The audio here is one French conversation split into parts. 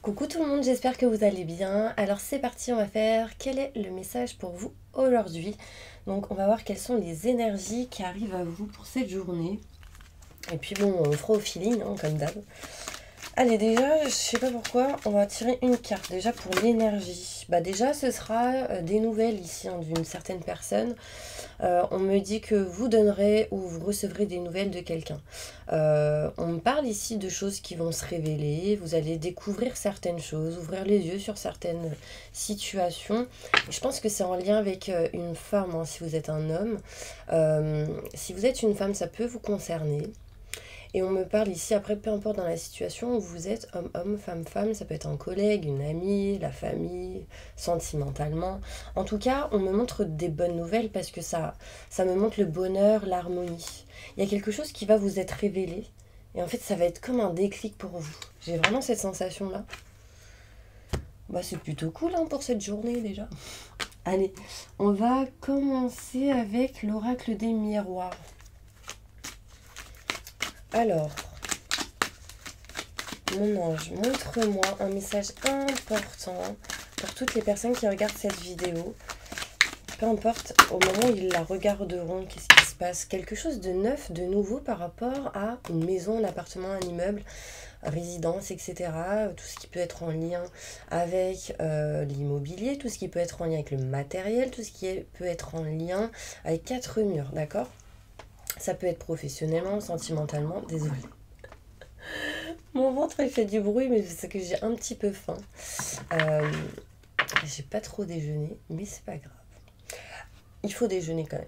Coucou tout le monde, j'espère que vous allez bien. Alors c'est parti, on va faire quel est le message pour vous aujourd'hui. Donc on va voir quelles sont les énergies qui arrivent à vous pour cette journée. Et puis bon, on fera au feeling, hein, comme d'hab. Allez, déjà, je sais pas pourquoi, on va tirer une carte déjà pour l'énergie. Bah déjà, ce sera des nouvelles ici hein, d'une certaine personne. On me dit que vous donnerez ou vous recevrez des nouvelles de quelqu'un. On me parle ici de choses qui vont se révéler. Vous allez découvrir certaines choses, ouvrir les yeux sur certaines situations. Et je pense que c'est en lien avec une femme, hein, si vous êtes un homme. Si vous êtes une femme, ça peut vous concerner. Et on me parle ici, après, peu importe dans la situation où vous êtes, homme, femme, ça peut être un collègue, une amie, la famille, sentimentalement. En tout cas, on me montre des bonnes nouvelles parce que ça me montre le bonheur, l'harmonie. Il y a quelque chose qui va vous être révélé. Et en fait, ça va être comme un déclic pour vous. J'ai vraiment cette sensation-là. Bah, c'est plutôt cool hein, pour cette journée déjà. Allez, on va commencer avec l'oracle des miroirs. Alors, mon ange, montre-moi un message important pour toutes les personnes qui regardent cette vidéo. Peu importe, au moment où ils la regarderont, qu'est-ce qui se passe? Quelque chose de neuf, de nouveau par rapport à une maison, un appartement, un immeuble, résidence, etc. Tout ce qui peut être en lien avec l'immobilier, tout ce qui peut être en lien avec le matériel, tout ce qui peut être en lien avec 4 murs, d'accord? Ça peut être professionnellement, sentimentalement, désolée. Mon ventre il fait du bruit, mais c'est que j'ai un petit peu faim. J'ai pas trop déjeuné, mais c'est pas grave. Il faut déjeuner quand même.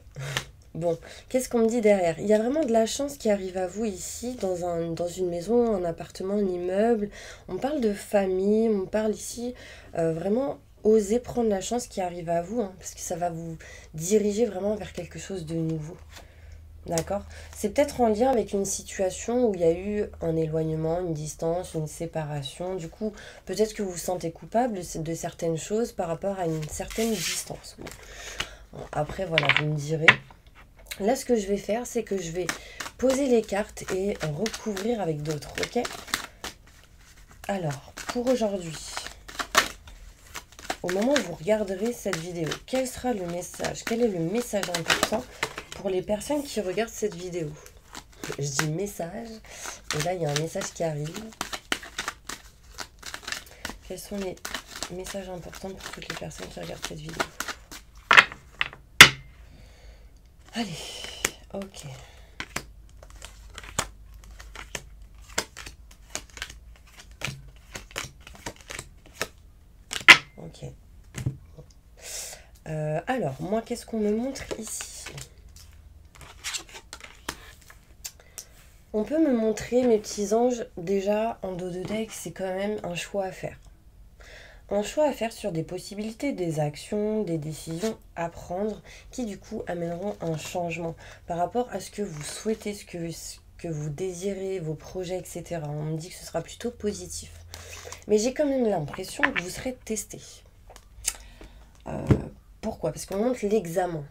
Bon, qu'est-ce qu'on me dit derrière? Il y a vraiment de la chance qui arrive à vous ici, dans une maison, un appartement, un immeuble. On parle de famille, on parle ici vraiment oser prendre la chance qui arrive à vous, hein, parce que ça va vous diriger vraiment vers quelque chose de nouveau. D'accord? C'est peut-être en lien avec une situation où il y a eu un éloignement, une distance, une séparation. Du coup, peut-être que vous vous sentez coupable de certaines choses par rapport à une certaine distance. Bon, après, voilà, vous me direz. Là, ce que je vais faire, c'est que je vais poser les cartes et recouvrir avec d'autres, ok? Alors, pour aujourd'hui, au moment où vous regarderez cette vidéo, quel sera le message? Quel est le message important pour les personnes qui regardent cette vidéo? Je dis message, et là il y a un message qui arrive. Quels sont les messages importants pour toutes les personnes qui regardent cette vidéo? Allez, ok. Ok. Alors, moi, qu'est-ce qu'on me montre ici? On peut me montrer, mes petits anges, déjà en dos de deck, c'est quand même un choix à faire. Un choix à faire sur des possibilités, des actions, des décisions à prendre qui du coup amèneront un changement par rapport à ce que vous souhaitez, ce que vous désirez, vos projets, etc. On me dit que ce sera plutôt positif. Mais j'ai quand même l'impression que vous serez testé. Pourquoi? Parce qu'on montre l'examen.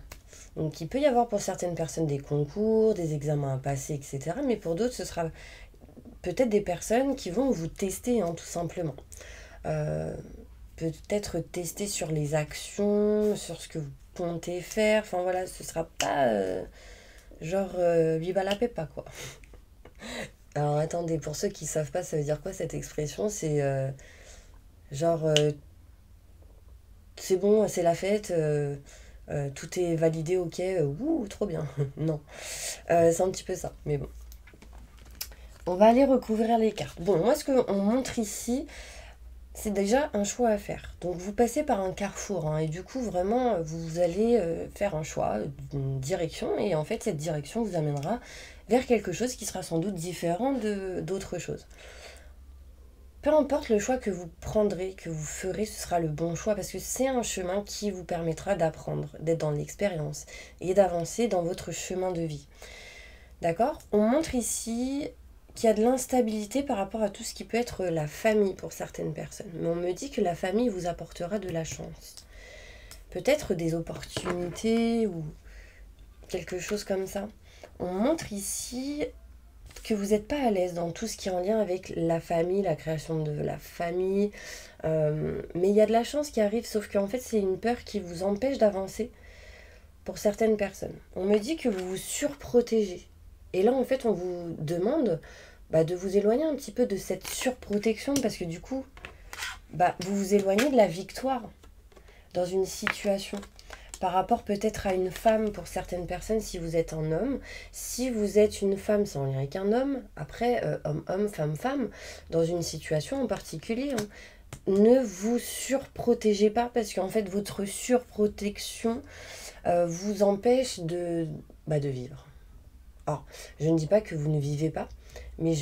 Donc il peut y avoir pour certaines personnes des concours, des examens à passer, etc. Mais pour d'autres, ce sera peut-être des personnes qui vont vous tester, hein, tout simplement. Peut-être tester sur les actions, sur ce que vous comptez faire. Enfin voilà, ce sera pas genre viva la pepa quoi. Alors attendez, pour ceux qui savent pas, ça veut dire quoi cette expression? C'est genre c'est bon, c'est la fête, tout est validé, ok, ouh, trop bien. Non, c'est un petit peu ça, mais bon. On va aller recouvrir les cartes. Bon, moi ce qu'on montre ici, c'est déjà un choix à faire. Donc vous passez par un carrefour hein, et du coup vraiment vous allez faire un choix, une direction et en fait cette direction vous amènera vers quelque chose qui sera sans doute différent d'autres choses. Peu importe le choix que vous prendrez, que vous ferez, ce sera le bon choix parce que c'est un chemin qui vous permettra d'apprendre, d'être dans l'expérience et d'avancer dans votre chemin de vie. D'accord? On montre ici qu'il y a de l'instabilité par rapport à tout ce qui peut être la famille pour certaines personnes. Mais on me dit que la famille vous apportera de la chance. Peut-être des opportunités ou quelque chose comme ça. On montre ici que vous n'êtes pas à l'aise dans tout ce qui est en lien avec la famille, la création de la famille. Mais il y a de la chance qui arrive, sauf qu'en fait c'est une peur qui vous empêche d'avancer pour certaines personnes. On me dit que vous vous surprotégez. Et là en fait on vous demande de vous éloigner un petit peu de cette surprotection parce que du coup, vous vous éloignez de la victoire dans une situation. Par rapport peut-être à une femme pour certaines personnes si vous êtes un homme. Si vous êtes une femme, c'est en lien avec un homme. Après, homme-homme, femme-femme, dans une situation en particulier. Ne vous surprotégez pas parce qu'en fait, votre surprotection vous empêche de vivre. Alors, je ne dis pas que vous ne vivez pas, mais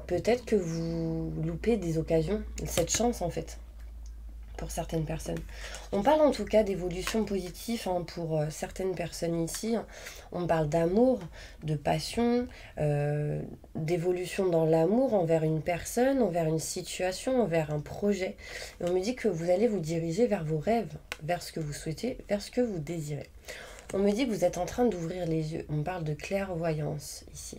peut-être que vous loupez des occasions, cette chance en fait. Pour certaines personnes. On parle en tout cas d'évolution positive pour certaines personnes ici. On parle d'amour, de passion, d'évolution dans l'amour envers une personne, envers une situation, envers un projet. Et on me dit que vous allez vous diriger vers vos rêves, vers ce que vous souhaitez, vers ce que vous désirez. On me dit que vous êtes en train d'ouvrir les yeux. On parle de clairvoyance ici.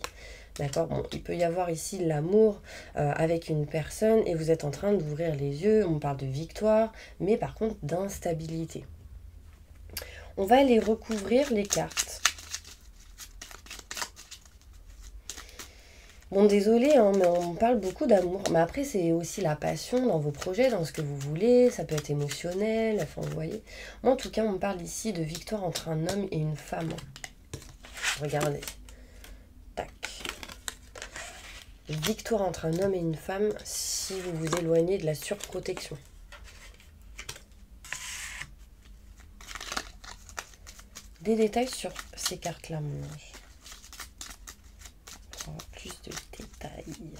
D'accord, il peut y avoir ici l'amour avec une personne et vous êtes en train d'ouvrir les yeux. On parle de victoire, mais par contre d'instabilité. On va aller recouvrir les cartes. Bon, désolé, mais on parle beaucoup d'amour. Mais après, c'est aussi la passion dans vos projets, dans ce que vous voulez. Ça peut être émotionnel, enfin, vous voyez. Moi, en tout cas, on parle ici de victoire entre un homme et une femme. Regardez. Tac. Victoire entre un homme et une femme si vous vous éloignez de la surprotection. Des détails sur ces cartes-là, mon ange. Pour avoir plus de détails.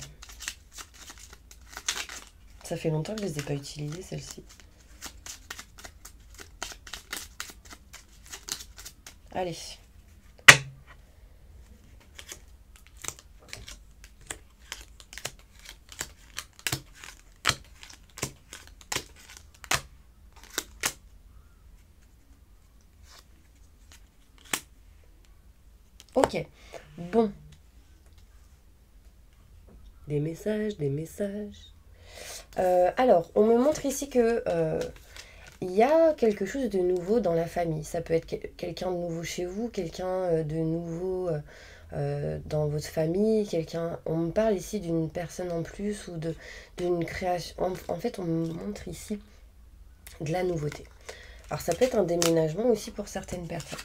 Ça fait longtemps que je ne les ai pas utilisées, celles-ci. Allez. Ok, bon. Des messages, des messages. Alors, on me montre ici que il y a quelque chose de nouveau dans la famille. Ça peut être quelqu'un de nouveau chez vous, quelqu'un de nouveau dans votre famille, quelqu'un. On me parle ici d'une personne en plus ou d'une création. En fait, on me montre ici de la nouveauté. Alors ça peut être un déménagement aussi pour certaines personnes.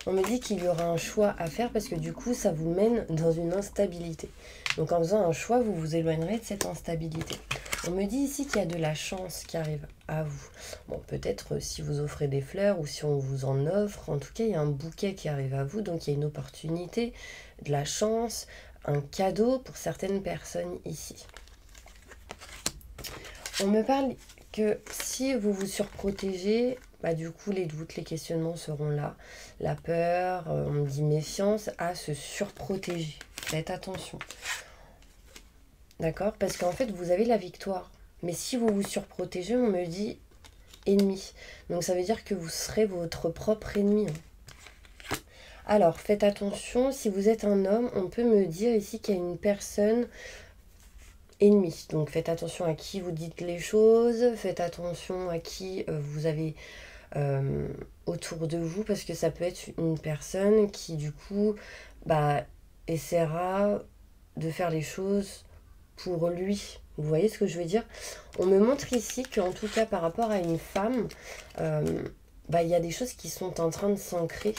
On me dit qu'il y aura un choix à faire parce que du coup ça vous mène dans une instabilité. Donc en faisant un choix, vous vous éloignerez de cette instabilité. On me dit ici qu'il y a de la chance qui arrive à vous. Bon, peut-être si vous offrez des fleurs ou si on vous en offre. En tout cas, il y a un bouquet qui arrive à vous. Donc il y a une opportunité, de la chance, un cadeau pour certaines personnes ici. On me parle que si vous vous surprotégez, du coup les doutes, les questionnements seront là. La peur, on me dit méfiance à se surprotéger. Faites attention. D'accord? Parce qu'en fait vous avez la victoire. Mais si vous vous surprotégez, on me dit ennemi. Donc ça veut dire que vous serez votre propre ennemi. Alors faites attention, si vous êtes un homme, on peut me dire ici qu'il y a une personne ennemi. Donc faites attention à qui vous dites les choses, faites attention à qui vous avez autour de vous, parce que ça peut être une personne qui du coup essaiera de faire les choses pour lui. Vous voyez ce que je veux dire? On me montre ici qu'en tout cas par rapport à une femme, il y a des choses qui sont en train de s'ancrer.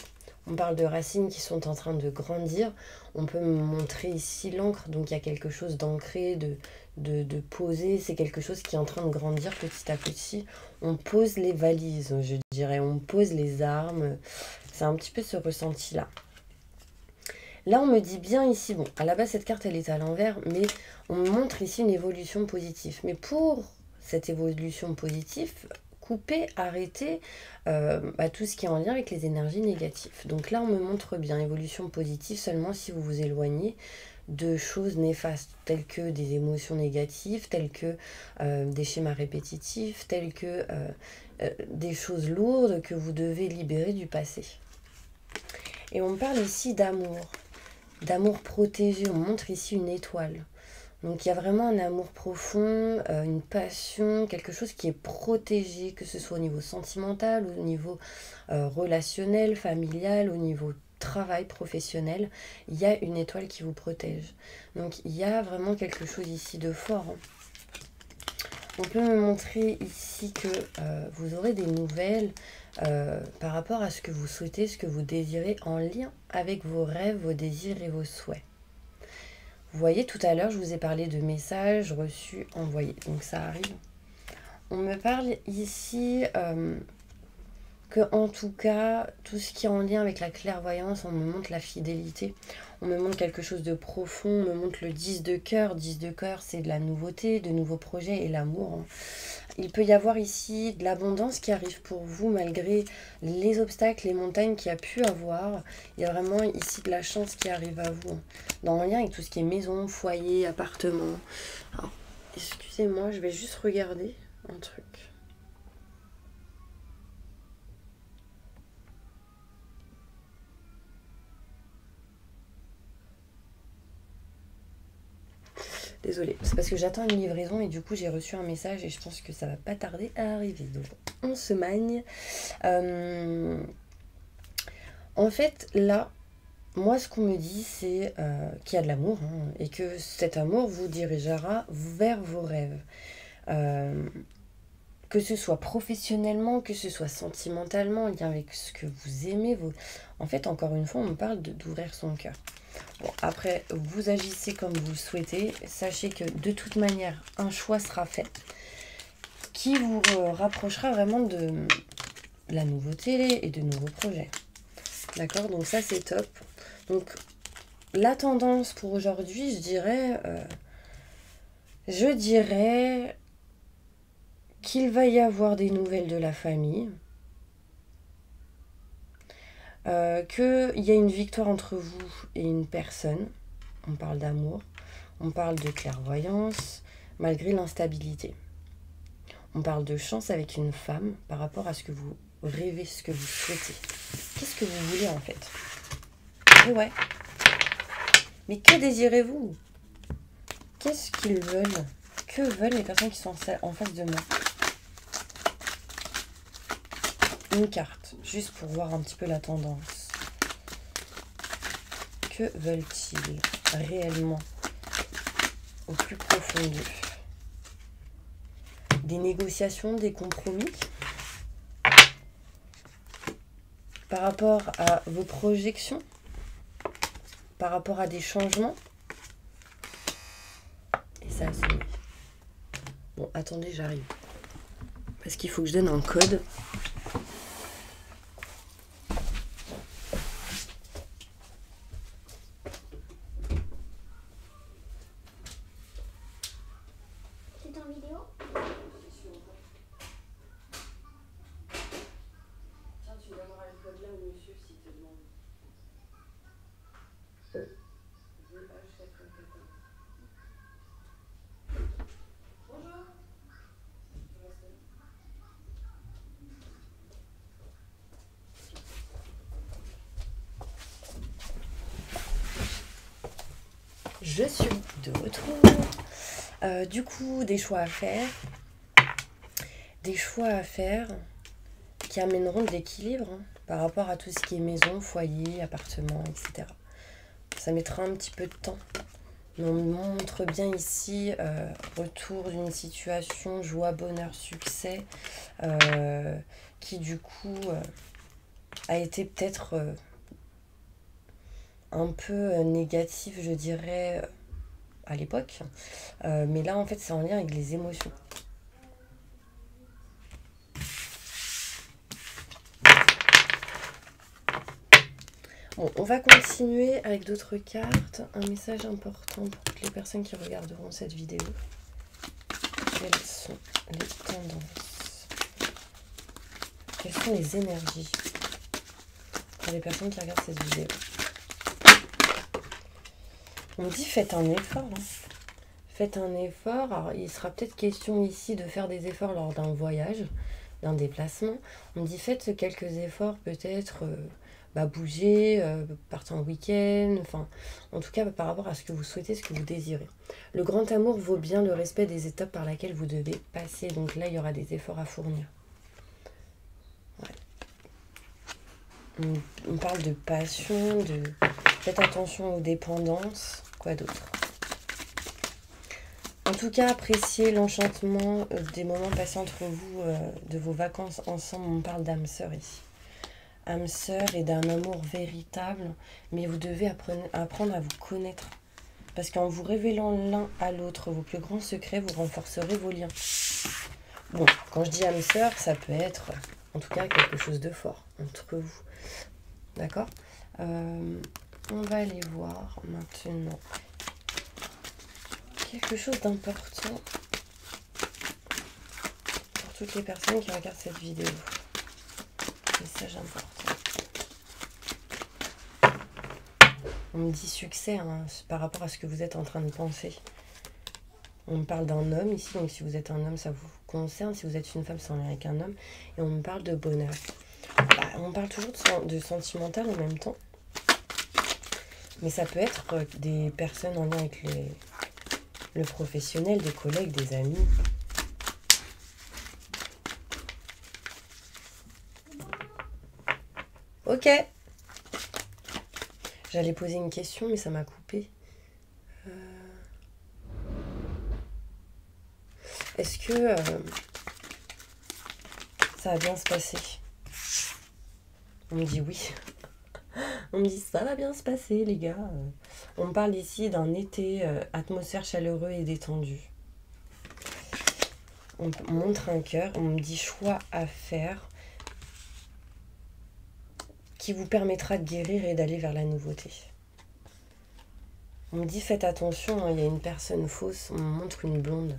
On parle de racines qui sont en train de grandir. On peut me montrer ici l'encre, donc il y a quelque chose d'ancré, de posé. C'est quelque chose qui est en train de grandir petit à petit. On pose les valises, je dirais. On pose les armes. C'est un petit peu ce ressenti-là. Là, on me dit bien ici, bon, à la base, cette carte, elle est à l'envers, mais on me montre ici une évolution positive. Mais pour cette évolution positive, couper, arrêter tout ce qui est en lien avec les énergies négatives. Donc là, on me montre bien évolution positive seulement si vous vous éloignez de choses néfastes, telles que des émotions négatives, telles que des schémas répétitifs, telles que des choses lourdes que vous devez libérer du passé. Et on parle ici d'amour. d'amour protégé. On montre ici une étoile. Donc il y a vraiment un amour profond, une passion, quelque chose qui est protégé, que ce soit au niveau sentimental, au niveau relationnel, familial, au niveau travail professionnel. Il y a une étoile qui vous protège. Donc il y a vraiment quelque chose ici de fort, hein. On peut me montrer ici que vous aurez des nouvelles par rapport à ce que vous souhaitez, ce que vous désirez, en lien avec vos rêves, vos désirs et vos souhaits. Vous voyez, tout à l'heure, je vous ai parlé de messages reçus, envoyés. Donc ça arrive. On me parle ici que, en tout cas, tout ce qui est en lien avec la clairvoyance, on me montre la fidélité. On me montre quelque chose de profond. On me montre le 10 de cœur. 10 de cœur, c'est de la nouveauté, de nouveaux projets et l'amour, hein. Il peut y avoir ici de l'abondance qui arrive pour vous malgré les obstacles, les montagnes qu'il y a pu avoir. Il y a vraiment ici de la chance qui arrive à vous, hein, dans le lien avec tout ce qui est maison, foyer, appartement. Alors, excusez-moi, je vais juste regarder un truc. Désolée, c'est parce que j'attends une livraison et du coup j'ai reçu un message et je pense que ça va pas tarder à arriver. Donc on se magne. En fait, là, moi ce qu'on me dit c'est qu'il y a de l'amour, hein, et que cet amour vous dirigera vers vos rêves. Que ce soit professionnellement, que ce soit sentimentalement, en lien avec ce que vous aimez. En fait, encore une fois, on me parle d'ouvrir son cœur. Bon, après, vous agissez comme vous le souhaitez. Sachez que de toute manière, un choix sera fait qui vous rapprochera vraiment de la nouveauté et de nouveaux projets. D'accord? Donc ça, c'est top. Donc, la tendance pour aujourd'hui, je dirais qu'il va y avoir des nouvelles de la famille. Qu'il y a une victoire entre vous et une personne. On parle d'amour, on parle de clairvoyance, malgré l'instabilité. On parle de chance avec une femme par rapport à ce que vous rêvez, ce que vous souhaitez. Qu'est-ce que vous voulez en fait? Et ouais. Mais que désirez-vous? Qu'est-ce qu'ils veulent? Que veulent les personnes qui sont en face de moi? Une carte, juste pour voir un petit peu la tendance. Que veulent-ils réellement au plus profond d'eux? Des négociations, des compromis par rapport à vos projections, par rapport à des changements. Et ça a sonné. Bon, attendez, j'arrive. Parce qu'il faut que je donne un code. Je suis de retour. Du coup, des choix à faire. Des choix à faire qui amèneront de l'équilibre, hein, par rapport à tout ce qui est maison, foyer, appartement, etc. Ça mettra un petit peu de temps. Mais on me montre bien ici retour d'une situation, joie, bonheur, succès, qui du coup a été peut-être un peu négatif, je dirais, à l'époque. Mais là, en fait, c'est en lien avec les émotions. Bon, on va continuer avec d'autres cartes. Un message important pour toutes les personnes qui regarderont cette vidéo. Quelles sont les tendances? Quelles sont les énergies pour les personnes qui regardent cette vidéo? On me dit faites un effort, hein. Faites un effort. Alors, il sera peut-être question ici de faire des efforts lors d'un voyage, d'un déplacement. On me dit faites quelques efforts peut-être bouger, partir en week-end, enfin, en tout cas par rapport à ce que vous souhaitez, ce que vous désirez. Le grand amour vaut bien le respect des étapes par lesquelles vous devez passer, donc là il y aura des efforts à fournir. Ouais. On parle de passion, de faites attention aux dépendances, quoi d'autre. En tout cas, appréciez l'enchantement des moments passés entre vous, de vos vacances ensemble. On parle d'âme sœur ici. Âme sœur et d'un amour véritable, mais vous devez apprendre à vous connaître. Parce qu'en vous révélant l'un à l'autre vos plus grands secrets, vous renforcerez vos liens. Bon, quand je dis âme sœur, ça peut être en tout cas quelque chose de fort entre vous. D'accord ? On va aller voir maintenant quelque chose d'important pour toutes les personnes qui regardent cette vidéo. Message important. On me dit succès hein, par rapport à ce que vous êtes en train de penser. On me parle d'un homme ici, donc si vous êtes un homme, ça vous concerne. Si vous êtes une femme, c'est en lien avec un homme. Et on me parle de bonheur. On parle toujours de sentimental en même temps. Mais ça peut être des personnes en lien avec le professionnel, des collègues, des amis. Ok. J'allais poser une question, mais ça m'a coupé. Est-ce que ça va bien se passer? On me dit oui. On me dit ça va bien se passer, les gars. On me parle ici d'un été, atmosphère chaleureux et détendue. On me montre un cœur, on me dit choix à faire qui vous permettra de guérir et d'aller vers la nouveauté. On me dit faites attention, il y a une personne fausse, on me montre une blonde.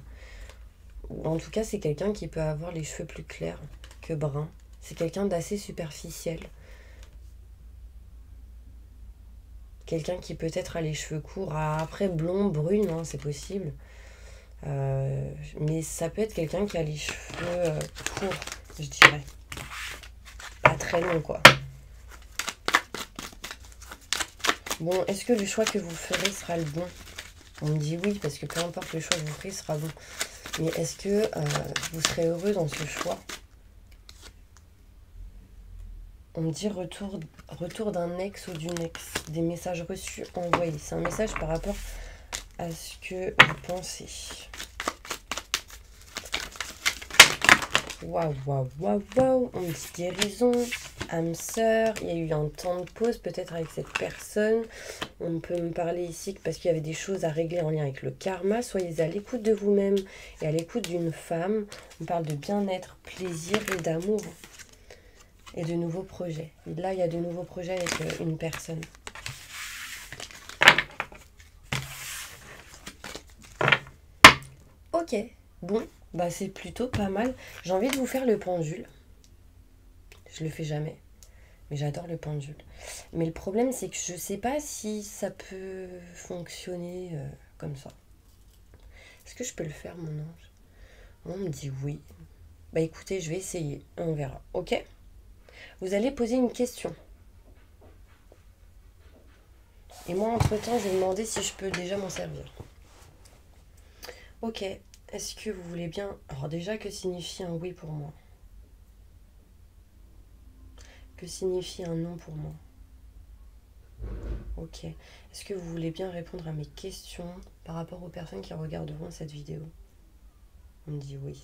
Ou en tout cas, c'est quelqu'un qui peut avoir les cheveux plus clairs que bruns. C'est quelqu'un d'assez superficiel. Quelqu'un qui peut-être a les cheveux courts, après blond, brune, hein, c'est possible. Mais ça peut être quelqu'un qui a les cheveux courts, je dirais. Pas très longs, quoi. Bon, est-ce que le choix que vous ferez sera le bon? On me dit oui, parce que peu importe le choix que vous ferez, sera bon. Mais est-ce que vous serez heureux dans ce choix? On me dit retour d'un ex ou d'une ex. Des messages reçus envoyés. C'est un message par rapport à ce que vous pensez. Waouh, waouh, waouh, waouh. On me dit guérison, âme sœur. Il y a eu un temps de pause peut-être avec cette personne. On peut me parler ici parce qu'il y avait des choses à régler en lien avec le karma. Soyez à l'écoute de vous-même et à l'écoute d'une femme. On parle de bien-être, plaisir et d'amour. Et de nouveaux projets. Et là, il y a de nouveaux projets avec une personne. Ok, bon, bah c'est plutôt pas mal. J'ai envie de vous faire le pendule. Je le fais jamais, mais j'adore le pendule. Mais le problème, c'est que je sais pas si ça peut fonctionner comme ça. Est-ce que je peux le faire, mon ange? On me dit oui. Bah écoutez, je vais essayer. On verra, ok? Vous allez poser une question. Et moi, entre-temps, je vais demander si je peux déjà m'en servir. Ok, est-ce que vous voulez bien... Alors déjà, que signifie un oui pour moi? Que signifie un non pour moi? Ok, est-ce que vous voulez bien répondre à mes questions par rapport aux personnes qui regarderont cette vidéo? On me dit oui.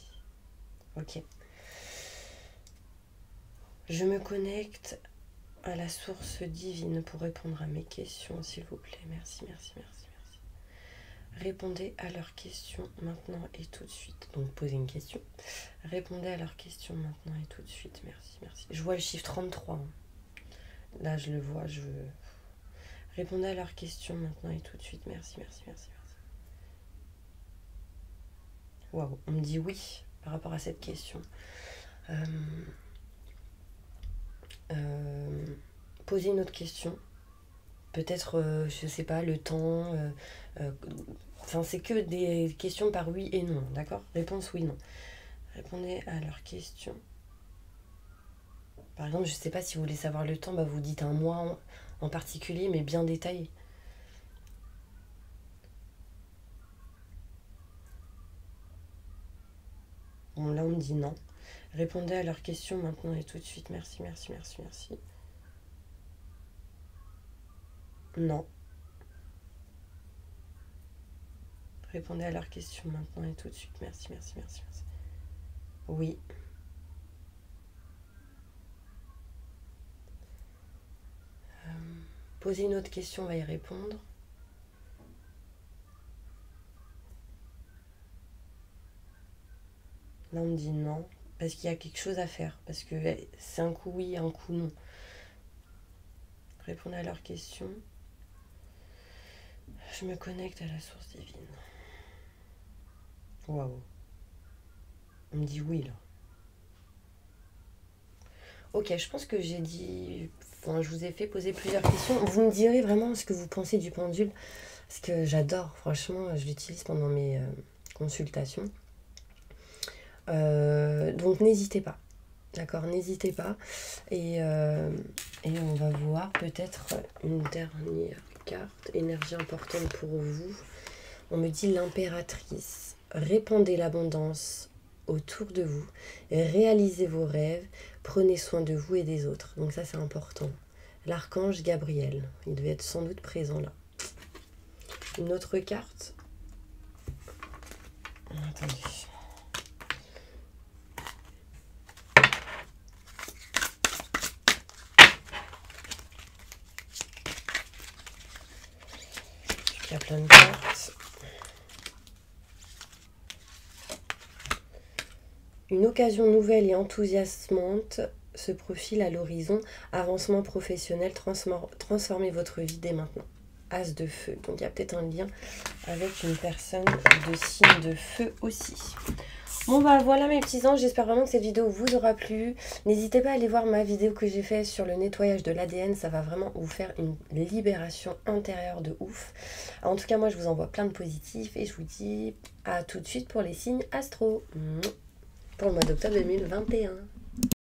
Ok. Je me connecte à la source divine pour répondre à mes questions, s'il vous plaît. Merci, merci, merci, merci. Répondez à leurs questions maintenant et tout de suite. Donc, posez une question. Répondez à leurs questions maintenant et tout de suite. Merci, merci. Je vois le chiffre 33. Hein. Là, je le vois. Je veux... Répondez à leurs questions maintenant et tout de suite. Merci, merci, merci, merci. Waouh, on me dit oui par rapport à cette question. Posez une autre question. Peut-être, je sais pas, le temps. Enfin, c'est que des questions par oui et non, d'accord? Réponse oui, non. Répondez à leurs questions Par exemple, je sais pas si vous voulez savoir le temps, bah vous dites un mois en particulier, mais bien détaillé. Bon, là, on me dit non. Répondez à leurs questions maintenant et tout de suite. Merci, merci, merci, merci. Non. Répondez à leurs questions maintenant et tout de suite. Merci, merci, merci, merci. Oui. Posez une autre question, on va y répondre. Là, on me dit non. Parce qu'il y a quelque chose à faire. Parce que c'est un coup oui, un coup non. Répondez à leurs questions. Je me connecte à la source divine. Waouh. On me dit oui, là. Ok, je pense que j'ai dit... Enfin, je vous ai fait poser plusieurs questions. Vous me direz vraiment ce que vous pensez du pendule. Parce que j'adore, franchement, je l'utilise pendant mes consultations. Donc n'hésitez pas. D'accord, n'hésitez pas. Et on va voir peut-être une dernière carte. Énergie importante pour vous. On me dit l'impératrice. Répandez l'abondance autour de vous. Réalisez vos rêves. Prenez soin de vous et des autres. Donc ça, c'est important. L'archange Gabriel. Il devait être sans doute présent là. Une autre carte. Attendez. Il y a plein de cartes. Une occasion nouvelle et enthousiasmante se profile à l'horizon. Avancement professionnel, transformez votre vie dès maintenant. As de feu. Donc il y a peut-être un lien avec une personne de signe de feu aussi. Bon bah voilà mes petits anges, j'espère vraiment que cette vidéo vous aura plu. N'hésitez pas à aller voir ma vidéo que j'ai faite sur le nettoyage de l'ADN, ça va vraiment vous faire une libération intérieure de ouf. En tout cas moi je vous envoie plein de positifs et je vous dis à tout de suite pour les signes astro pour le mois d'octobre 2021.